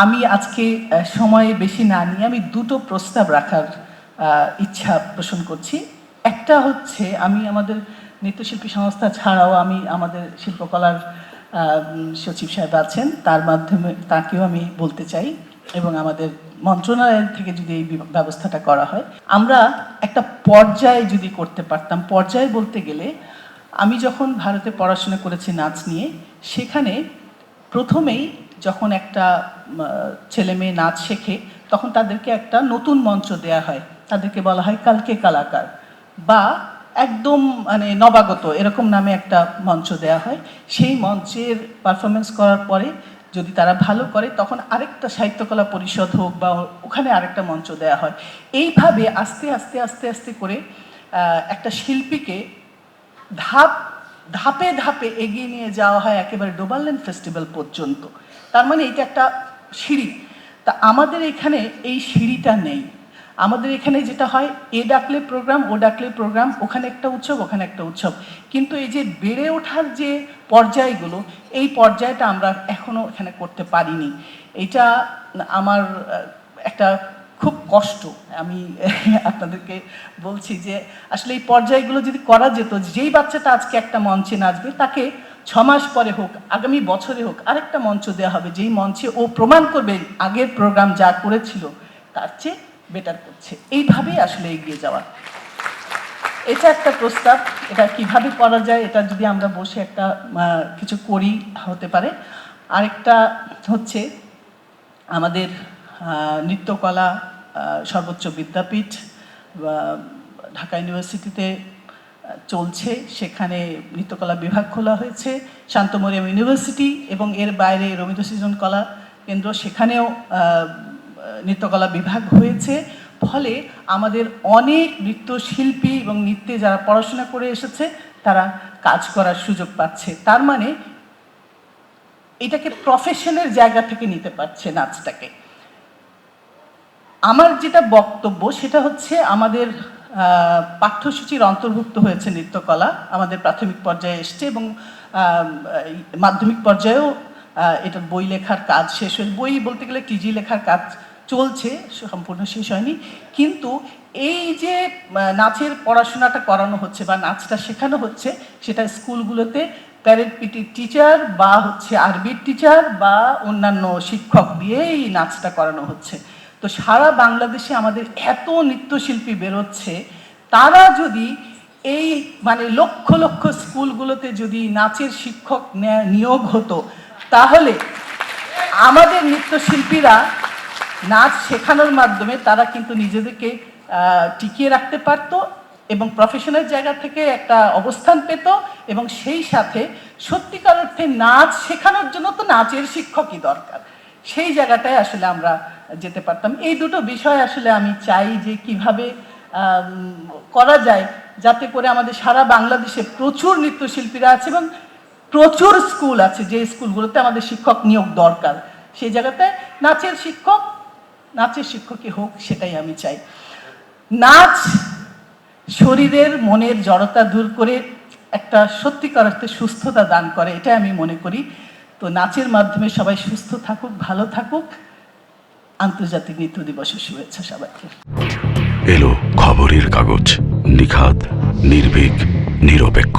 আমি আজকে সময়ে বেশি না নিয়ে আমি দুটো প্রস্তাব রাখার ইচ্ছা পোষণ করছি। একটা হচ্ছে, আমি আমাদের নৃত্যশিল্পী সংস্থা ছাড়াও আমি আমাদের শিল্পকলার সচিব সাহেব আছেন, তার মাধ্যমে তাকেও আমি বলতে চাই, এবং আমাদের মন্ত্রণালয় থেকে যদি এই ব্যবস্থাটা করা হয়, আমরা একটা পর্যায়ে যদি করতে পারতাম। পর্যায়ে বলতে গেলে, আমি যখন ভারতে পড়াশোনা করেছি নাচ নিয়ে, সেখানে প্রথমেই যখন একটা ছেলে মেয়ে নাচ শেখে, তখন তাদেরকে একটা নতুন মঞ্চ দেয়া হয়, তাদেরকে বলা হয় কালকে কালাকার, বা একদম মানে নবাগত এরকম নামে একটা মঞ্চ দেয়া হয়। সেই মঞ্চের পারফরমেন্স করার পরে যদি তারা ভালো করে, তখন আরেকটা সাহিত্যকলা পরিষদ হোক বা ওখানে আরেকটা মঞ্চ দেয়া হয়। এইভাবে আস্তে আস্তে আস্তে আস্তে করে একটা শিল্পীকে ধাপে ধাপে এগিয়ে নিয়ে যাওয়া হয় একেবারে ডোবারল্যান্ড ফেস্টিভ্যাল পর্যন্ত। তার মানে এটা একটা সিঁড়ি। তা আমাদের এখানে এই সিঁড়িটা নেই। আমাদের এখানে যেটা হয়, এ ডাকলে প্রোগ্রাম, ও ডাকলে প্রোগ্রাম, ওখানে একটা উৎসব, ওখানে একটা উৎসব। কিন্তু এই যে বেড়ে ওঠার যে পর্যায়গুলো, এই পর্যায়টা আমরা এখনো এখানে করতে পারিনি। এটা আমার একটা খুব কষ্ট। আমি আপনাদেরকে বলছি যে আসলে এই পর্যায়গুলো যদি করা যেত, যেই বাচ্চাটা আজকে একটা মঞ্চে নাচবে, তাকে 6 মাস পরে হোক, আগামী বছরে হোক, আরেকটা মঞ্চ দেওয়া হবে, যেই মঞ্চে ও প্রমাণ করবে আগের প্রোগ্রাম যা করেছিল তার চেয়ে বেটার করছে। এইভাবেই আসলে এগিয়ে যাওয়া। এটা একটা প্রস্তাব। এটা কিভাবে করা যায়, এটা যদি আমরা বসে একটা কিছু করি হতে পারে। আরেকটা হচ্ছে, আমাদের নৃত্যকলা সর্বোচ্চ বিদ্যাপীঠ ঢাকা ইউনিভার্সিটিতে চলছে, সেখানে নৃত্যকলা বিভাগ খোলা হয়েছে। শান্ত মরিয়ম ইউনিভার্সিটি এবং এর বাইরে রবীন্দ্র সৃজন কলা কেন্দ্র, সেখানেও নৃত্যকলা বিভাগ হয়েছে। ফলে আমাদের অনেক নৃত্যশিল্পী এবং নৃত্যে যারা পড়াশোনা করে এসেছে, তারা কাজ করার সুযোগ পাচ্ছে। তার মানে এটাকে প্রফেশনের জায়গা থেকে নিতে পারছে নাচটাকে। আমার যেটা বক্তব্য সেটা হচ্ছে, আমাদের পাঠ্যসূচির অন্তর্ভুক্ত হয়েছে নৃত্যকলা, আমাদের প্রাথমিক পর্যায়ে এসছে, এবং মাধ্যমিক পর্যায়েও এটার বই লেখার কাজ শেষ হয়েছে। বই বলতে গেলে টিজি লেখার কাজ চলছে, সম্পূর্ণ শেষ হয়নি। কিন্তু এই যে নাচের পড়াশোনাটা করানো হচ্ছে বা নাচটা শেখানো হচ্ছে, সেটা স্কুলগুলোতে প্যারেড পিটি টিচার বা হচ্ছে আরবির টিচার বা অন্যান্য শিক্ষক দিয়ে এই নাচটা করানো হচ্ছে। তো সারা বাংলাদেশে আমাদের এত নৃত্যশিল্পী বেরোচ্ছে, তারা যদি এই মানে লক্ষ লক্ষ স্কুলগুলোতে যদি নাচের শিক্ষক নিয়োগ হতো, তাহলে আমাদের নৃত্যশিল্পীরা নাচ শেখানোর মাধ্যমে তারা কিন্তু নিজেদেরকে টিকিয়ে রাখতে পারত এবং প্রফেশনাল জায়গা থেকে একটা অবস্থান পেত, এবং সেই সাথে সত্যিকার অর্থে নাচ শেখানোর জন্য তো নাচের শিক্ষকই দরকার। সেই জায়গাটায় আসলে আমরা যেতে পারতাম। এই দুটো বিষয় আসলে আমি চাই যে কিভাবে করা যায়, যাতে করে আমাদের সারা বাংলাদেশে প্রচুর নৃত্যশিল্পীরা আছে এবং প্রচুর স্কুল আছে, যে স্কুলগুলোতে আমাদের শিক্ষক নিয়োগ দরকার। সেই জায়গাতে নাচের শিক্ষকই হোক, সেটাই আমি চাই। নাচ শরীরের মনের জড়তা দূর করে একটা সত্যিকার অর্থে সুস্থতা দান করে, এটাই আমি মনে করি। তো নাচের মাধ্যমে সবাই সুস্থ থাকুক, ভালো থাকুক। আন্তর্জাতিক নৃত্য দিবসের শুভেচ্ছা সবাইকে। এলো খবরের কাগজ, নিখাত, নির্ভীক, নিরপেক্ষ।